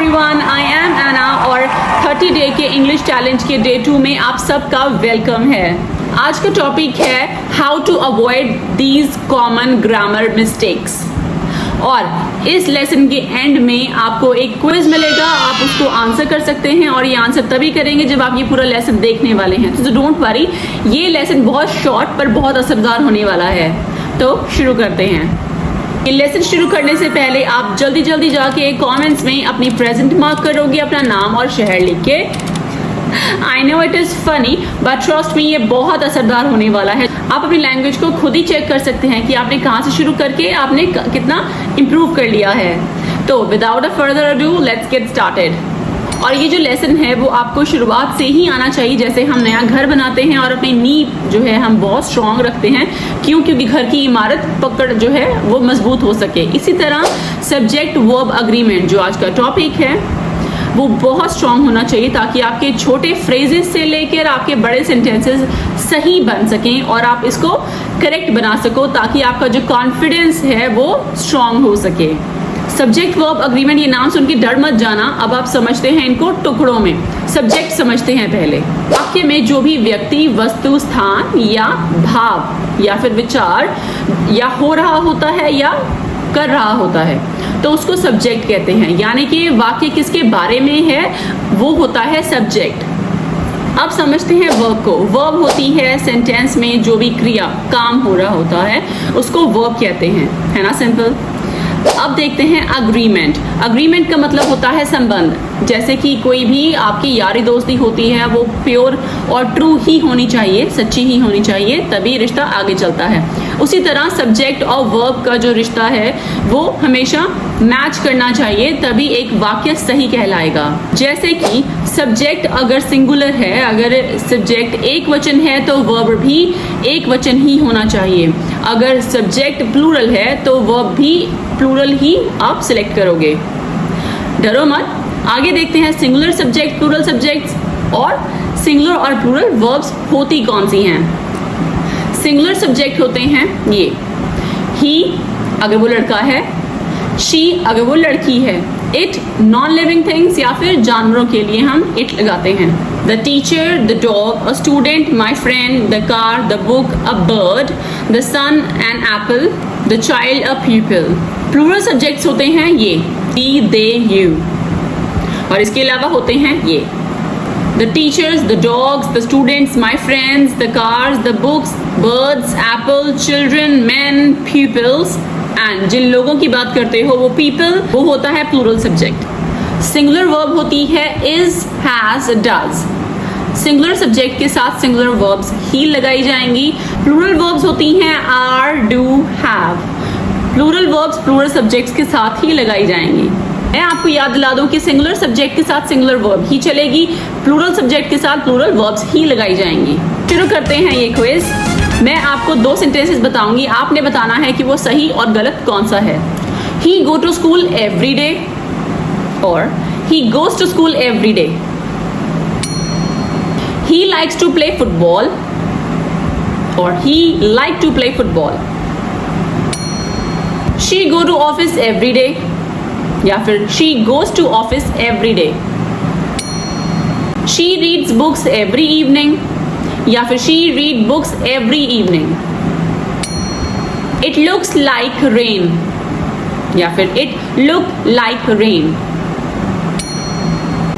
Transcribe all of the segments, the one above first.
Everyone, I am एना और 30 day के English challenge के डे 2 में आप सबका वेलकम है। आज का टॉपिक है how to avoid these common grammar mistakes. और इस लेसन के एंड में आपको एक क्विज मिलेगा, आप उसको आंसर कर सकते हैं और ये आंसर तभी करेंगे जब आप ये पूरा लेसन देखने वाले हैं। तो डोंट वरी, ये लेसन बहुत शॉर्ट पर बहुत असरदार होने वाला है। तो शुरू करते हैं। ये लेसन शुरू करने से पहले आप जल्दी जल्दी जाके कमेंट्स में अपनी प्रेजेंट मार्क करोगे, अपना नाम और शहर लिख के। I know it is funny but trust me, ये बहुत असरदार होने वाला है। आप अपनी लैंग्वेज को खुद ही चेक कर सकते हैं कि आपने कहाँ से शुरू करके आपने कितना इम्प्रूव कर लिया है। तो without a further ado let's get started. और ये जो लेसन है वो आपको शुरुआत से ही आना चाहिए। जैसे हम नया घर बनाते हैं और अपनी नींव जो है हम बहुत स्ट्रॉन्ग रखते हैं, क्योंकि घर की इमारत पकड़ जो है वो मजबूत हो सके। इसी तरह सब्जेक्ट वर्ब अग्रीमेंट जो आज का टॉपिक है वो बहुत स्ट्रॉन्ग होना चाहिए, ताकि आपके छोटे फ्रेजेस से लेकर आपके बड़े सेंटेंसेस सही बन सकें और आप इसको करेक्ट बना सको, ताकि आपका जो कॉन्फिडेंस है वो स्ट्रॉन्ग हो सके। सब्जेक्ट वर्ब अग्रीमेंट, ये नाम सुन के डर मत जाना। अब आप समझते हैं इनको टुकड़ों में। सब्जेक्ट समझते हैं पहले। वाक्य में जो भी व्यक्ति, वस्तु, स्थान या भाव या फिर विचार या हो रहा होता है या कर रहा होता है तो उसको सब्जेक्ट कहते हैं। यानी कि वाक्य किसके बारे में है वो होता है सब्जेक्ट। अब समझते हैं वर्ब को। वर्ब होती है सेंटेंस में जो भी क्रिया, काम हो रहा होता है उसको वर्ब कहते हैं, है ना, सिंपल। अब देखते हैं अग्रीमेंट। अग्रीमेंट का मतलब होता है संबंध। जैसे कि कोई भी आपकी यारी दोस्ती होती है वो प्योर और ट्रू ही होनी चाहिए, सच्ची ही होनी चाहिए, तभी रिश्ता आगे चलता है। उसी तरह सब्जेक्ट और वर्ब का जो रिश्ता है वो हमेशा मैच करना चाहिए, तभी एक वाक्य सही कहलाएगा। जैसे कि सब्जेक्ट अगर सिंगुलर है, अगर सब्जेक्ट एक वचन है तो वर्ब भी एक वचन ही होना चाहिए। अगर सब्जेक्ट प्लूरल है तो वर्ब भी प्लूरल ही आप सिलेक्ट करोगे। डरो मत। आगे देखते हैं सिंगुलर सब्जेक्ट, प्लूरल सब्जेक्ट्स और सिंगुलर और प्लूरल वर्ब्स होती कौन सी हैं। सिंगुलर सब्जेक्ट होते हैं ये, ही अगर वो लड़का है, शी अगर वो लड़की है, इट नॉन लिविंग थिंग्स या फिर जानवरों के लिए हम इट लगाते हैं। The teacher, the dog, a student, my friend, the car, the book, a bird, the sun, an apple, the child, a people. Plural subjects होते हैं ये, he, they, you। और इसके अलावा होते हैं ये, the teachers, the dogs, the students, my friends, the cars, the books, birds, apple, children, men, pupils। and जिन लोगों की बात करते हो वो people, वो होता है प्लूरल सब्जेक्ट। सिंगुलर वर्ब होती है is, has, does। Singular subject के साथ सिंगुलर वर्ब्स ही लगाई जाएंगी। प्लूरल वर्ब्स होती हैं are, do, have। Plural verbs plural subjects के साथ ही लगाई जाएंगी। मैं आपको याद दिला दूं कि सिंगुलर सब्जेक्ट के साथ सिंगुलर वर्ब ही चलेगी, प्लूरल सब्जेक्ट के साथ प्लूरल वर्ब्स ही लगाई जाएंगी। शुरू करते हैं ये क्विज। मैं आपको 2 सेंटेंसेस बताऊंगी, आपने बताना है कि वो सही और गलत कौन सा है। He go to school every day और he goes to school every day. He likes to play football और he like to play football. She go to office every day या फिर she goes to office every day. She reads books every evening या फिर she read books every evening. It looks like rain या फिर it look like rain.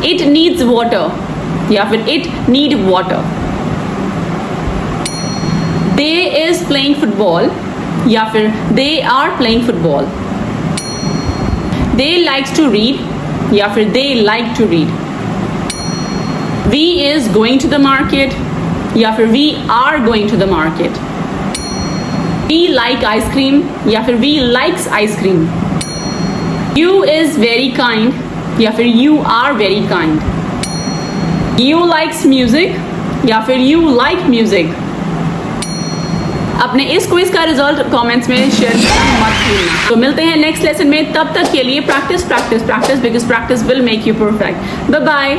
It needs water या फिर it need water. They is playing football या फिर they are playing football. They likes to read या फिर they like to read. We is going to the market या फिर we are going to the market. We like ice cream या फिर we likes ice cream. You is very kind या फिर you are very kind. You likes music या फिर you like music. अपने इस क्विज का रिजल्ट कमेंट्स में शेयर करना मत भूलना। तो मिलते हैं नेक्स्ट लेसन में, तब तक के लिए practice practice practice, because practice will make you perfect. Bye bye.